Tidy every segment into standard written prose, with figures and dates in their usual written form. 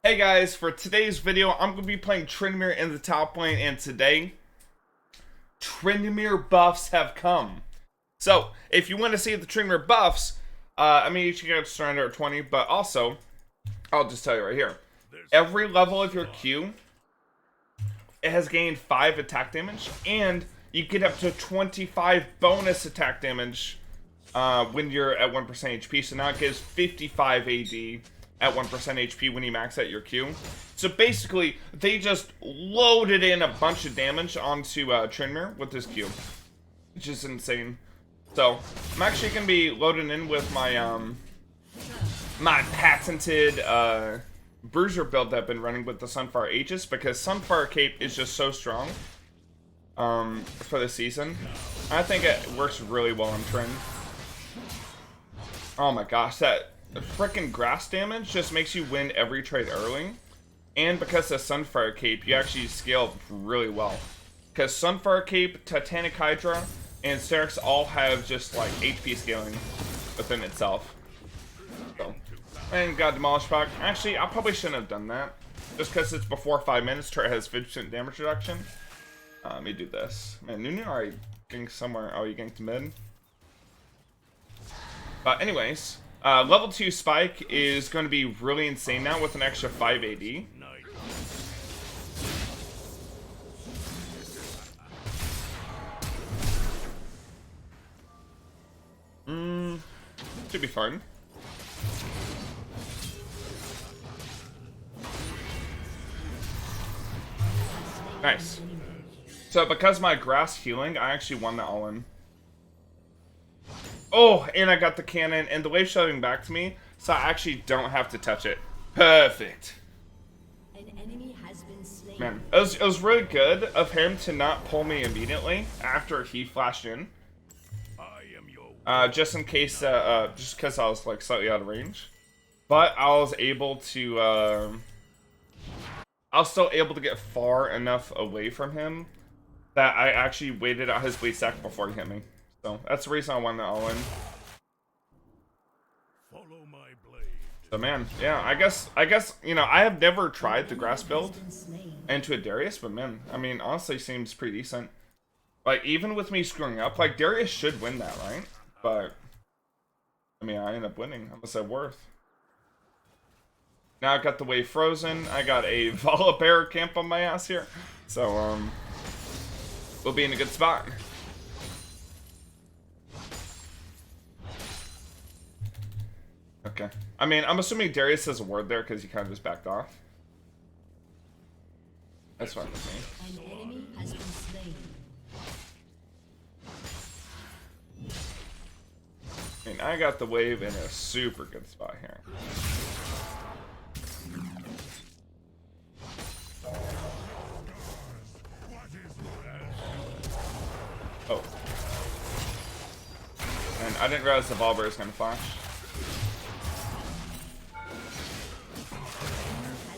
Hey guys, for today's video, I'm going to be playing TRYNDAMERE in the top lane, and today, TRYNDAMERE buffs have come. So, if you want to see the TRYNDAMERE buffs, you should get started at 20, but also, I'll just tell you right here. Every level of your Q, it has gained 5 attack damage, and you get up to 25 bonus attack damage when you're at 1% HP, so now it gives 55 AD at 1% HP when you max out your Q. So basically, they just loaded in a bunch of damage onto TRYNDAMERE with this Q, which is insane. So I'm actually gonna be loading in with my my patented bruiser build that I've been running with the Sunfire Aegis, because Sunfire Cape is just so strong for the season. I think it works really well on Trynd. Oh my gosh, that freaking grass damage just makes you win every trade early. And because of Sunfire Cape, you actually scale really well. Because Sunfire Cape, Titanic Hydra, and Sterix all have just like HP scaling within itself. So, and got Demolish Pack. Actually, I probably shouldn't have done that. Just because it's before 5 minutes, Turret has 50% damage reduction. Let me do this. Man, Nunu already ganked somewhere. Oh, you ganked mid. But anyways, level 2 Spike is going to be really insane now with an extra 5 AD. Should be fun. Nice. So because my grass healing, I actually won that all-in. Oh, and I got the cannon, and the wave shoving back to me, so I actually don't have to touch it. Perfect. An enemy has been slain. Man, it was really good of him to not pull me immediately after he flashed in. Just in case, just because I was like slightly out of range. But I was able to, I was still able to get far enough away from him that I actually waited out his bleed stack before he hit me. So that's the reason I won that all in. Follow my blade. So man, yeah, I guess you know, I have never tried the grass build into a Darius, but man, I mean, honestly, seems pretty decent. Like even with me screwing up, like Darius should win that, right? But I mean, I end up winning. I'm gonna say worth. Now I got the wave frozen. I got a Volibear camp on my ass here, so we'll be in a good spot. Okay. I mean, I'm assuming Darius has a ward there because he kind of just backed off. That's fine with me. An enemy has been slain. I mean, I got the wave in a super good spot here. Oh. And I didn't realize the Volibear was going to flash.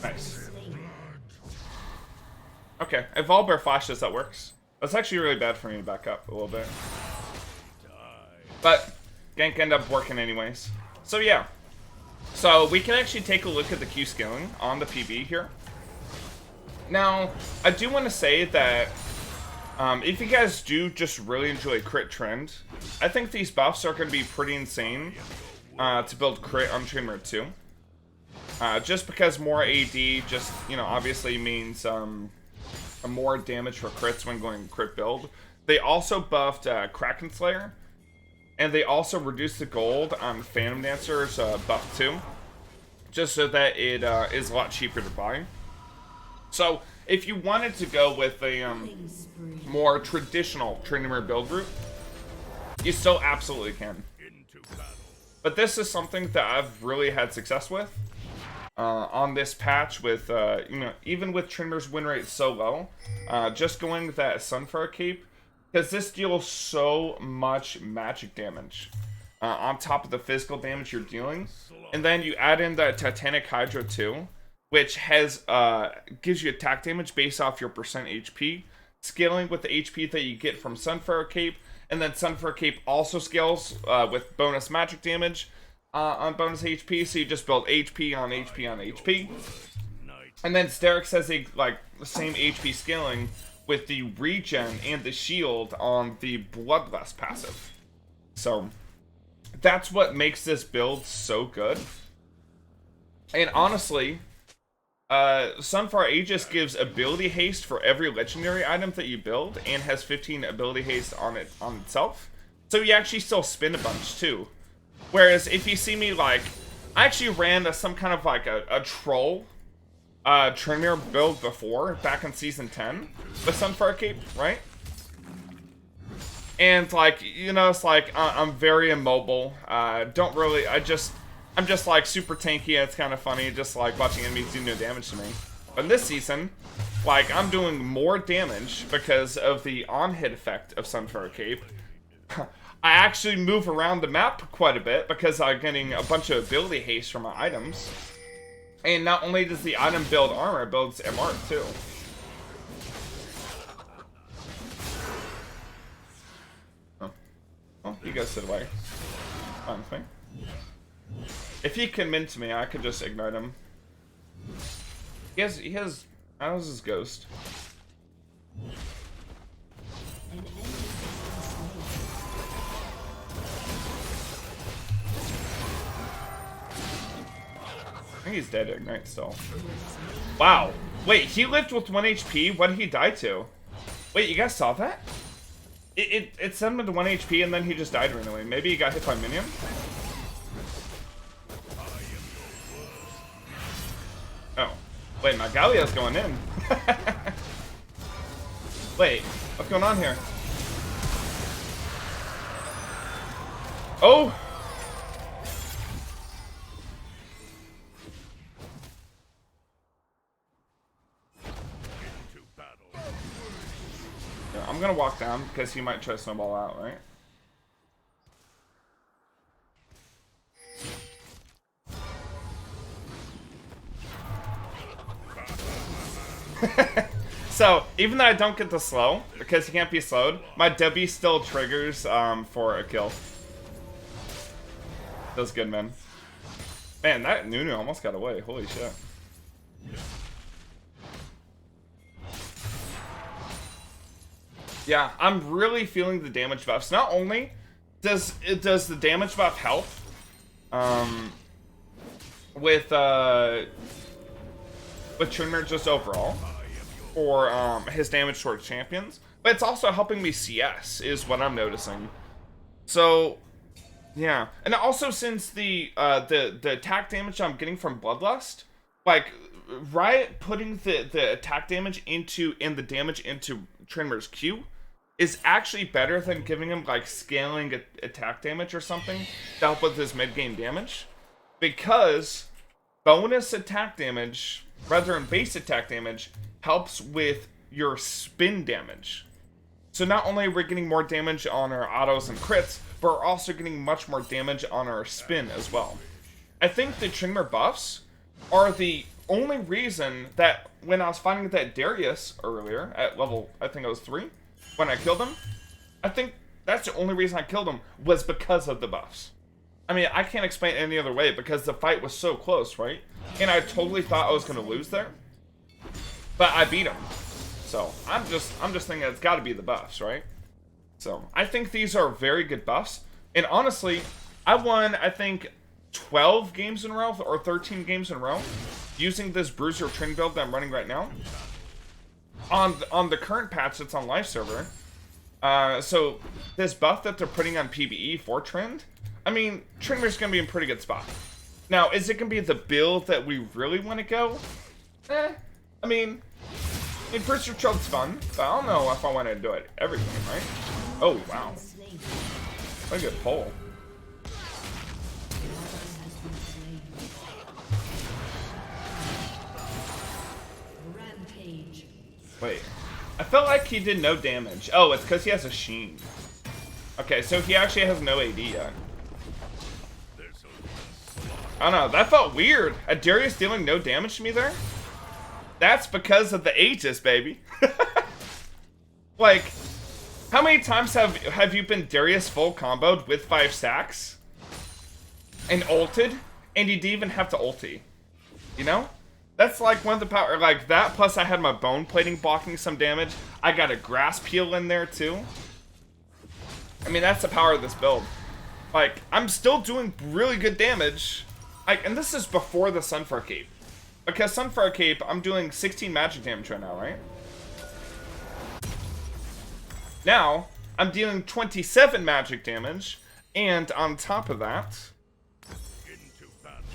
Nice. Okay, if Volibear flashes, that works. That's actually really bad for me to back up a little bit. But gank ended up working anyways. So yeah. So we can actually take a look at the Q scaling on the PB here. Now, I do want to say that if you guys do just really enjoy crit Trynd, I think these buffs are going to be pretty insane to build crit on TRYNDAMERE 2. Just because more AD just, you know, obviously means more damage for crits when going crit build. They also buffed Kraken Slayer, and they also reduced the gold on Phantom Dancer's buff 2, just so that it is a lot cheaper to buy. So if you wanted to go with a more traditional TRYNDAMERE build route, you still absolutely can. But this is something that I've really had success with on this patch with, you know, even with TRYNDAMERE's win rate so low, just going with that Sunfire Cape, because this deals so much magic damage on top of the physical damage you're dealing. And then you add in that Titanic Hydra too, which has gives you attack damage based off your percent HP, scaling with the HP that you get from Sunfire Cape, and then Sunfire Cape also scales with bonus magic damage on bonus HP, so you just build HP on HP on HP. And then Sterix has the same HP scaling with the regen and the shield on the Bloodlust passive. So that's what makes this build so good. And honestly, Sunfire Aegis gives ability haste for every legendary item that you build, and has 15 ability haste on itself. So you actually still spin a bunch too. Whereas if you see me I actually ran some kind of a troll TRYNDAMERE build before, back in season 10 with Sunfire Cape, right? And it's I'm very immobile. Don't really, I'm just super tanky, and it's kind of funny, just watching enemies do no damage to me. But in this season, I'm doing more damage because of the on-hit effect of Sunfire Cape. I actually move around the map quite a bit because I'm getting a bunch of ability haste from my items. And not only does the item build armor, it builds MR too. Oh, well, you guys sit away. Fine thing. If he convinced me, I could just ignite him. He has. How's his ghost? I think he's dead to ignite still. Wow. Wait, he lived with 1 HP? What did he die to? Wait, you guys saw that? It sent him to 1 HP and then he just died randomly. Maybe he got hit by minion? Oh. Wait, my Gallia's going in. Wait, what's going on here? Oh! I'm gonna walk down because he might try to snowball out, right? So, even though I don't get the slow, because he can't be slowed, my W still triggers for a kill. That's good, man. Man, that Nunu almost got away. Holy shit. Yeah, I'm really feeling the damage buffs. Not only does the damage buff help with TRYNDAMERE just overall for his damage towards champions, but it's also helping me CS is what I'm noticing. So yeah, and also since the attack damage I'm getting from Bloodlust, Riot putting the attack damage into and the damage into TRYNDAMERE's Q is actually better than giving him scaling attack damage or something to help with his mid-game damage, because bonus attack damage rather than base attack damage helps with your spin damage. So not only are we getting more damage on our autos and crits, but we're also getting much more damage on our spin as well. I think the TRYNDAMERE buffs are the only reason that when I was fighting that Darius earlier at level, I think it was 3, when I killed him, I think that's the only reason I killed him was because of the buffs. I mean, I can't explain it any other way because the fight was so close, right? And I totally thought I was going to lose there, but I beat him. So I'm just thinking it's got to be the buffs, right? So I think these are very good buffs. And honestly, I won, I think, 12 games in a row or 13 games in a row using this Bruiser Trin build that I'm running right now on the current patch that's on live server. So this buff that they're putting on PvE for Trend, I mean, TRYNDAMERE's gonna be in a pretty good spot. Now, is it gonna be the build that we really want to go? I mean, Bruiser Trind's fun, but I don't know if I want to do it every game, right? Oh wow, what a good pull. Wait, I felt like he did no damage. Oh, it's because he has a Sheen. Okay, so he actually has no AD yet. I don't know, that felt weird. A Darius dealing no damage to me there? That's because of the Aegis, baby. How many times have you been Darius full comboed with 5 stacks? And ulted? And you didn't even have to ulti. You know? That's like one of the power, like that, plus I had my bone plating blocking some damage. I got a grass peel in there too. I mean, that's the power of this build. Like, I'm still doing really good damage. Like, and this is before the Sunfire Cape. Because Sunfire Cape, I'm doing 16 magic damage right now, right? Now, I'm dealing 27 magic damage, and on top of that,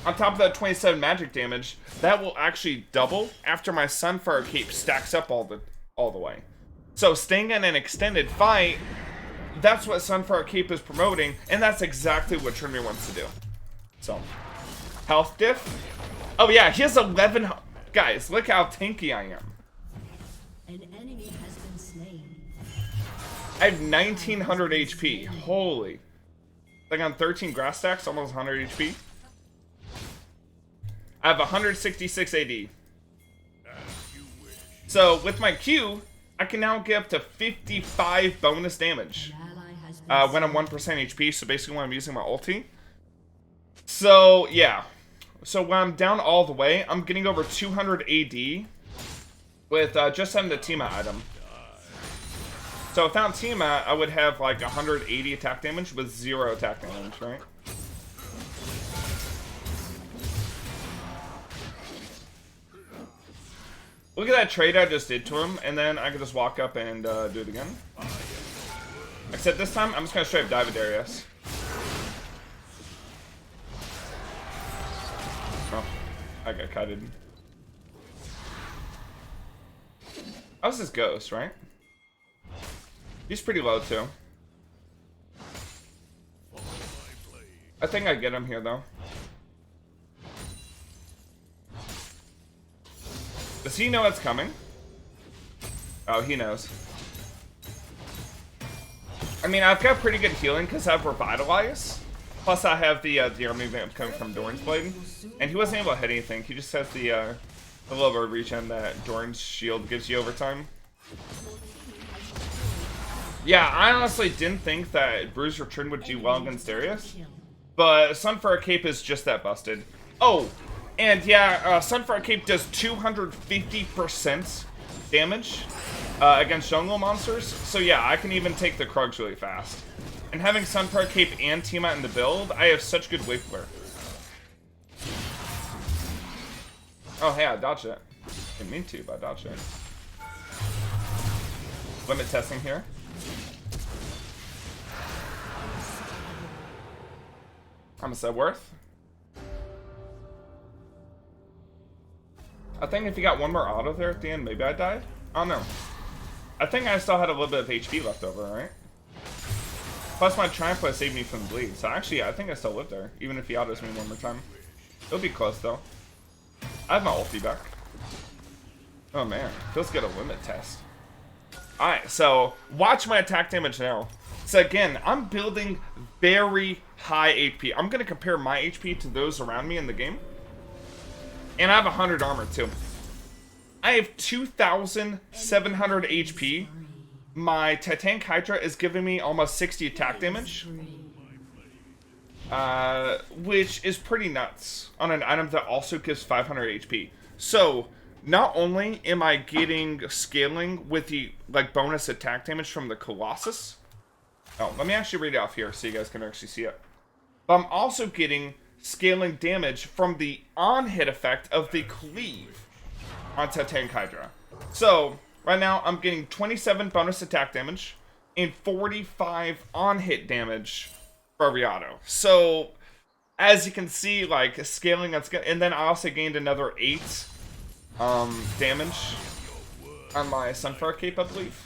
27 magic damage, that will actually double after my Sunfire Cape stacks up all the way. So staying in an extended fight, that's what Sunfire Cape is promoting, and that's exactly what TRYNDAMERE wants to do. So, health diff. Oh yeah, he has 11. Guys, look how tanky I am. An enemy has been slain. I have 1900 HP. Holy. Like on 13 grass stacks, almost 100 HP. I have 166 AD. So with my Q, I can now get up to 55 bonus damage when I'm 1% HP. So basically when I'm using my ulti. So yeah. So when I'm down all the way, I'm getting over 200 AD with just having the Tiamat item. So without Tiamat, I would have like 180 attack damage with 0 attack damage, right? Look at that trade I just did to him, and then I can just walk up and do it again. Except this time, I'm just going to straight up dive at Darius. Oh, I got kited. How's this Ghost, right? He's pretty low, too. I think I get him here, though. Does he know it's coming? Oh, he knows. I mean, I've got pretty good healing because I have Revitalize. Plus, I have the army vamp coming from Doran's Blade. And he wasn't able to hit anything. He just has the little bird regen that Doran's shield gives you over time. Yeah, I honestly didn't think that Bruiser Trin would do well against Darius. But Sunfire Cape is just that busted. Oh! And yeah, Sunfire Cape does 250% damage against jungle monsters. So yeah, I can even take the Krugs really fast. And having Sunfire Cape and Tiamat in the build, I have such good wave clear. Oh hey, I dodged it. Didn't mean to, but I dodged it. Limit testing here. How much is that worth? I think if you got one more auto there at the end, maybe I died. I don't know. I think I still had a little bit of HP left over, right? Plus my Triumph saved me from the bleed. So actually, I think I still live there, even if he autos me one more time. It'll be close though. I have my ulti back. Oh man, feels good a limit test. Alright, so watch my attack damage now. So again, I'm building very high HP. I'm gonna compare my HP to those around me in the game. And I have 100 armor too. I have 2,700 HP. My Titanic Hydra is giving me almost 60 attack damage. Which is pretty nuts on an item that also gives 500 HP. So, not only am I getting scaling with the bonus attack damage from the Colossus. Oh, let me actually read it off here so you guys can actually see it. But I'm also getting scaling damage from the on-hit effect of the cleave on Titanic Hydra. So, right now, I'm getting 27 bonus attack damage and 45 on-hit damage for every auto. So, as you can see, scaling, and then I also gained another 8 damage on my Sunfire Cape, I believe.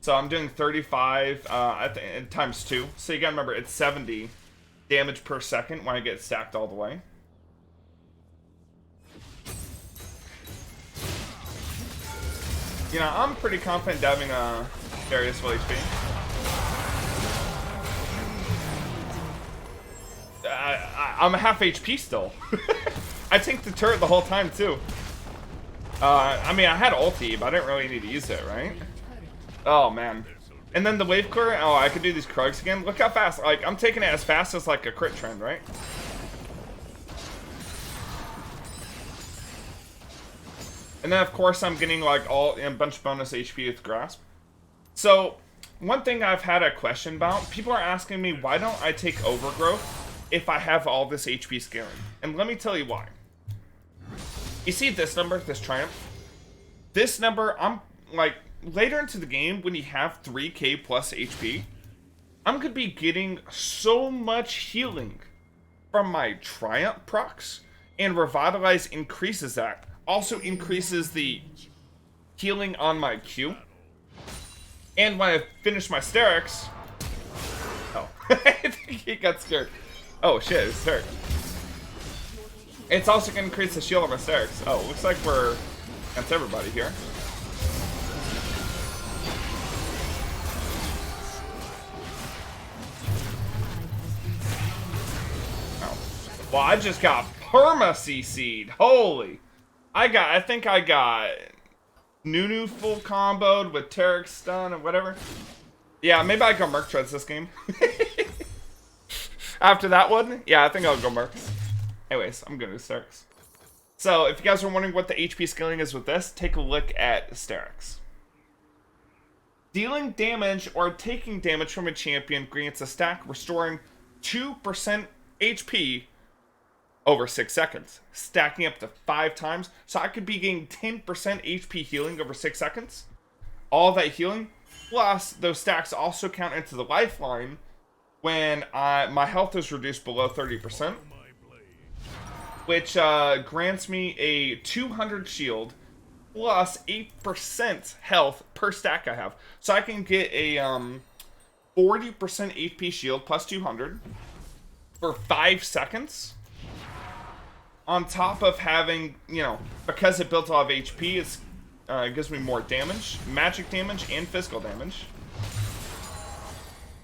So, I'm doing 35 times 2. So, you gotta remember, it's 70 damage per second when I get stacked all the way. You know, I'm pretty confident having Darius full HP. I'm a half HP still. I tanked the turret the whole time too. I mean, I had ulti, but I didn't really need to use it, right? Oh man. And then the wave clear, oh, I could do these Krugs again. Look how fast, I'm taking it as fast as a crit trend, right? And then, of course, I'm getting, like, a bunch of bonus HP with Grasp. So, one thing I've had a question about, people are asking me, why don't I take Overgrowth if I have all this HP scaling? And let me tell you why. You see this number, this Triumph? This number, I'm, like, later into the game, when you have 3k plus HP, I'm going to be getting so much healing from my Triumph procs, and Revitalize increases that. Also increases the healing on my Q. And when I finish my Sterix... Oh, I think he got scared. Oh shit, it's Sterix. It's also going to increase the shield on my Sterix. Oh, looks like we're against everybody here. Oh. Well, I just got perma CC'd. Holy. I think I got Nunu full comboed with Tarek stun and whatever. Yeah, maybe I go Merc Treads this game. After that one, yeah, I think I'll go Mercs. Anyways, I'm gonna do Sterix. So, if you guys are wondering what the HP scaling is with this, take a look at Sterix. Dealing damage or taking damage from a champion grants a stack restoring 2% HP over 6 seconds, stacking up to 5 times. So I could be getting 10% HP healing over 6 seconds. All that healing, plus those stacks also count into the lifeline when my health is reduced below 30%, which grants me a 200 shield plus 8% health per stack I have. So I can get a 40% HP shield plus 200 for 5 seconds. On top of having, you know, because it built a lot of HP, it gives me more damage, magic damage, and physical damage.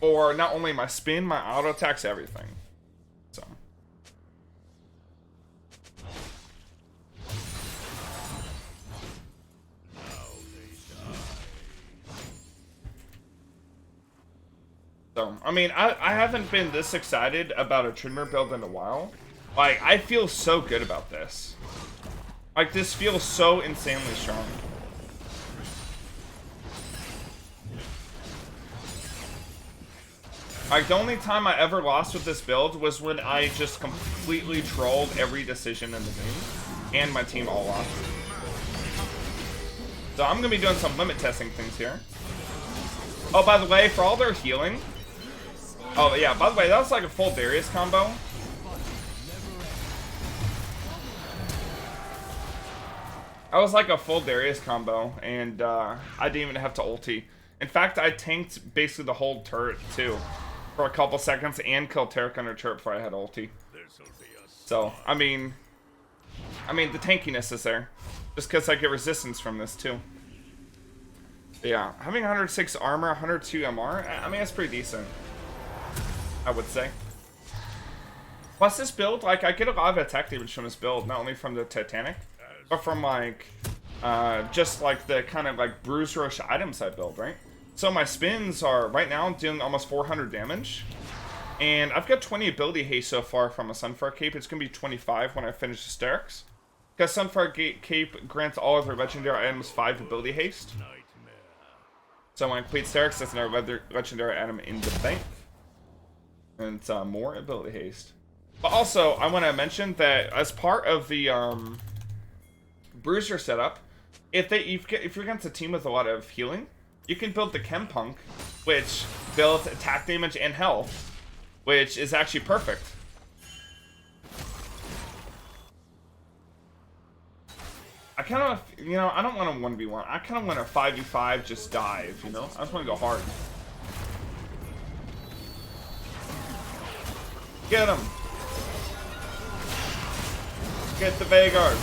Or not only my spin, my auto attacks, everything. So. So, I mean, I haven't been this excited about a TRYNDAMERE build in a while. Like, I feel so good about this. Like, this feels so insanely strong. Like, the only time I ever lost with this build was when I just completely trolled every decision in the game. And my team all lost. So I'm going to be doing some limit testing things here. Oh, by the way, for all their healing... Oh, yeah, by the way, that was like a full Darius combo. I was like a full Darius combo, and I didn't even have to ulti. In fact, I tanked basically the whole turret, too, for a couple seconds, and killed Tarek under turret before I had ulti. So, I mean, the tankiness is there. Just because I get resistance from this, too. But yeah, having 106 armor, 102 MR, I mean, that's pretty decent, I would say. Plus this build, like, I get a lot of attack damage from this build, not only from the Titanic, but from, like, just, like, the kind of, like, Bruise Rush item side build, right? So my spins are, right now, doing almost 400 damage. And I've got 20 ability haste so far from a Sunfire Cape. It's going to be 25 when I finish the Sterix. Because Sunfire Cape grants all of their legendary items 5 ability haste. So when I complete Sterix, that's another legendary item in the bank. And it's more ability haste. But also, I want to mention that as part of the Bruiser setup, if you're against a team with a lot of healing, you can build the Chempunk, which builds attack damage and health, which is actually perfect. I kind of, you know, I don't want a 1v1. I kind of want a 5v5 just dive, you know? I just want to go hard. Get him! Get the Vanguard!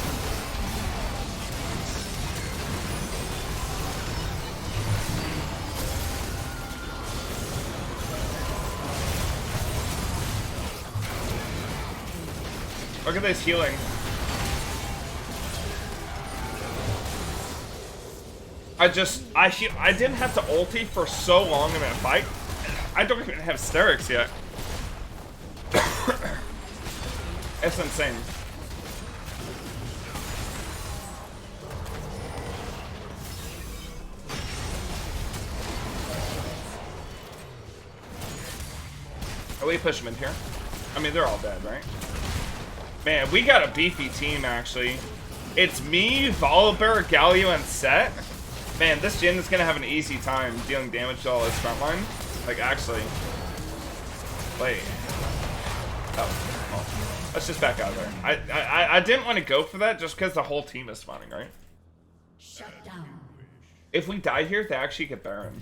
Look at this healing. I didn't have to ulti for so long in that fight. I don't even have Sterix yet. It's insane. We push them in here. I mean, they're all dead, right? Man, we got a beefy team, actually. It's me, Volibear, Galio, and Set. Man, this Jhin is going to have an easy time dealing damage to all his front line. Like, actually. Wait. Oh. Let's just back out of there. I didn't want to go for that just because the whole team is spawning, right? Shut down. If we die here, they actually get Baron.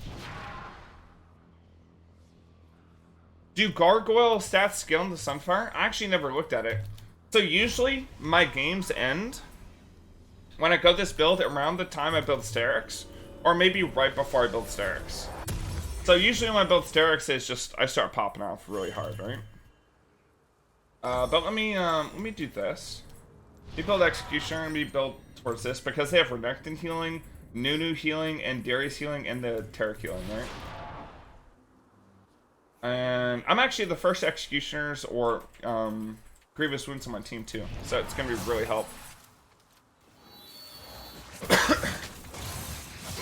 Do gargoyle stats scale into Sunfire? I actually never looked at it. So usually, my games end when I go this build around the time I build Sterix, or maybe right before I build Sterix. So usually when I build Sterix, it's just, I start popping off really hard, right? But let me do this. We build Executioner and we build towards this because they have Renekton healing, Nunu healing, and Darius healing, and the Taric healing, right? And I'm actually the first Executioners or Grievous Wounds on my team too, so it's gonna be really helpful.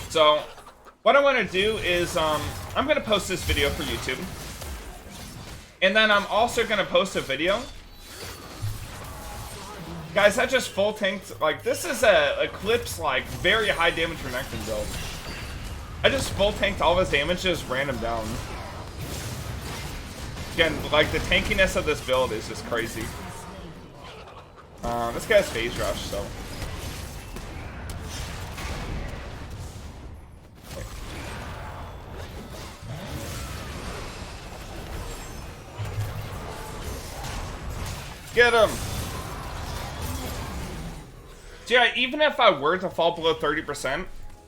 So, what I want to do is I'm gonna post this video for YouTube, and then I'm also gonna post a video. Guys, I just full tanked, like, this is a Eclipse, like, very high damage Renekton build. I just full tanked all of his damage, just ran him down. Again, like, the tankiness of this build is just crazy. This guy's phase rush, so. Get him! Yeah, even if I were to fall below 30%,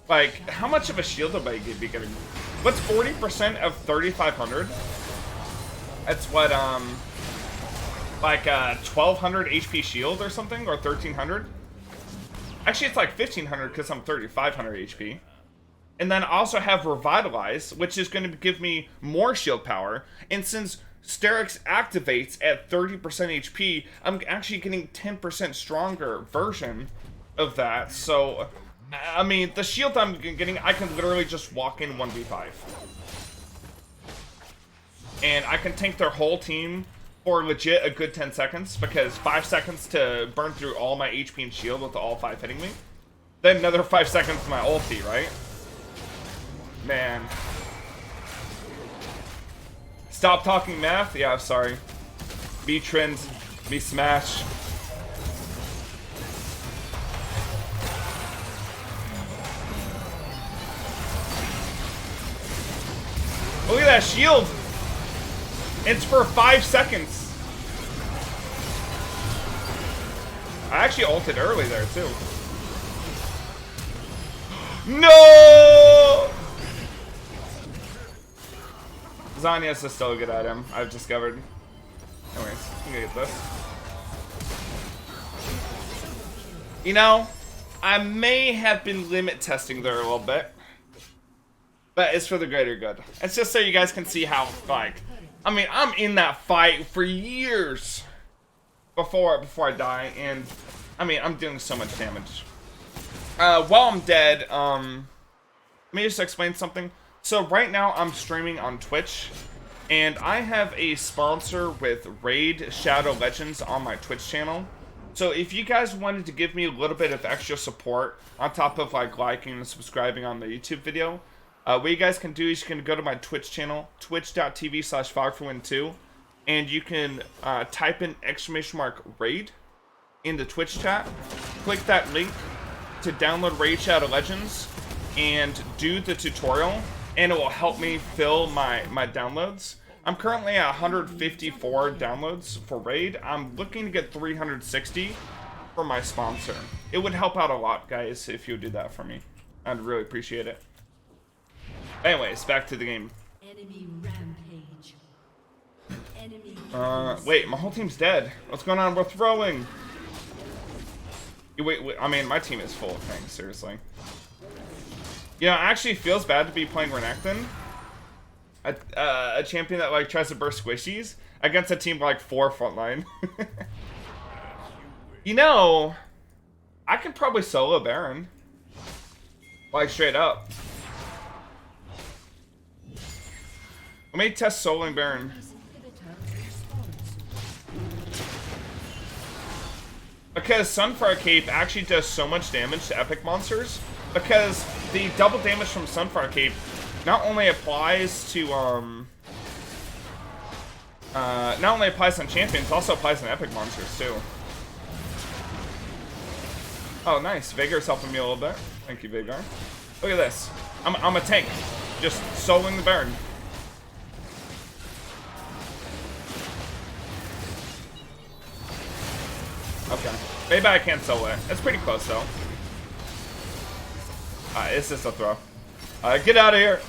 like, how much of a shield would I be getting? What's 40% of 3,500? That's what, like, 1,200 HP shield or something, or 1,300? Actually, it's like 1,500 because I'm 3,500 HP. And then I also have Revitalize, which is going to give me more shield power. And since Sterix activates at 30% HP, I'm actually getting 10% stronger version of that. So, I mean, the shield I'm getting, I can literally just walk in 1v5. And I can tank their whole team for legit a good 10 seconds, because 5 seconds to burn through all my HP and shield with all 5 hitting me. Then another 5 seconds to my ulti, right? Man. Stop talking math? Yeah, I'm sorry. Be trends, be smash. Look at that shield! It's for 5 seconds. I actually ulted early there too. No! Zanya's is still a good item, I've discovered. Anyways, I'm gonna get this. You know, I may have been limit testing there a little bit, but it's for the greater good. It's just so you guys can see how, like, I mean, I'm in that fight for years before I die, and I mean, I'm doing so much damage. While I'm dead, let me just explain something. So right now I'm streaming on Twitch, and I have a sponsor with Raid Shadow Legends on my Twitch channel. So if you guys wanted to give me a little bit of extra support on top of like liking and subscribing on the YouTube video, what you guys can do is you can go to my Twitch channel, twitch.tv/fogforwin2, and you can type in !raid in the Twitch chat. Click that link to download Raid Shadow Legends and do the tutorial, and it will help me fill my downloads. I'm currently at 154 downloads for Raid. I'm looking to get 360 for my sponsor. It would help out a lot, guys, if you would do that for me. I'd really appreciate it. Anyways, back to the game. Enemy rampage. Enemy Wait, my whole team's dead. What's going on? We're throwing. Wait, I mean, my team is full of things, seriously. You know, it actually feels bad to be playing Renekton, a champion that like tries to burst squishies against a team like 4 frontline. You know, I could probably solo Baron, like straight up. Let me test soloing Baron. Because Sunfire Cape actually does so much damage to epic monsters. Because the double damage from Sunfire Cape not only applies to, not only applies on champions, also applies on epic monsters, too. Oh, nice. Vigor's helping me a little bit. Thank you, Vigor. Look at this. I'm a tank. Just soloing the Baron. Okay. Maybe I can't solo it. It's pretty close, though. It's just a throw. Get out of here.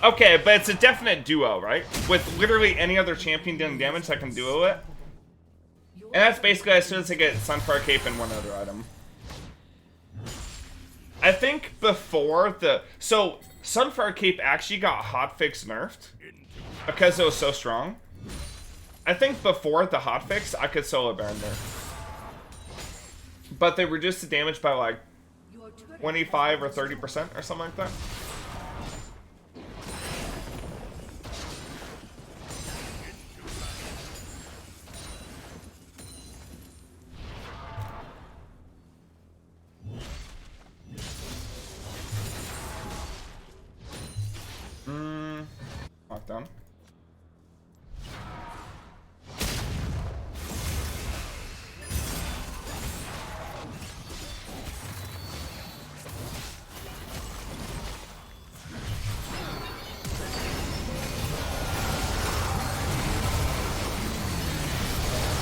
Okay, but it's a definite duo, right? With literally any other champion dealing damage that can duo it. And that's basically as soon as I get Sunfire Cape and one other item. I think before the... So, Sunfire Cape actually got hotfix nerfed. Because it was so strong. I think before the hotfix, I could solo Baron there. But they reduced the damage by like 25 or 30% or something like that. Lockdown.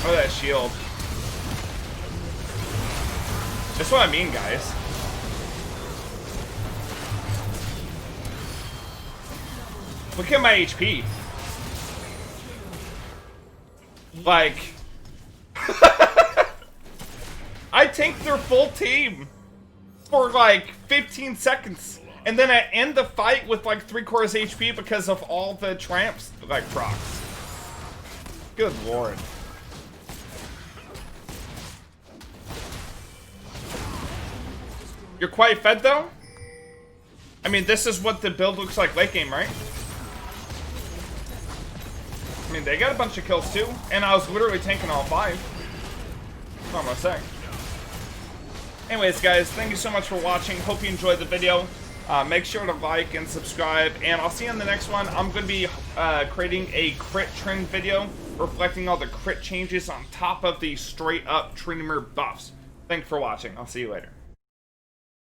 Oh, that shield. That's what I mean, guys. Look at my HP. Like... I tanked their full team for like 15 seconds. And then I end the fight with like 3/4 HP because of all the tramps, like, procs. Good lord. You're quite fed, though? I mean, this is what the build looks like late game, right? I mean, they got a bunch of kills, too. And I was literally tanking all 5. That's all I'm gonna say. Anyways, guys, thank you so much for watching. Hope you enjoyed the video. Make sure to like and subscribe. And I'll see you in the next one. I'm going to be creating a crit trend video reflecting all the crit changes on top of the straight-up Tryndamere buffs. Thanks for watching. I'll see you later.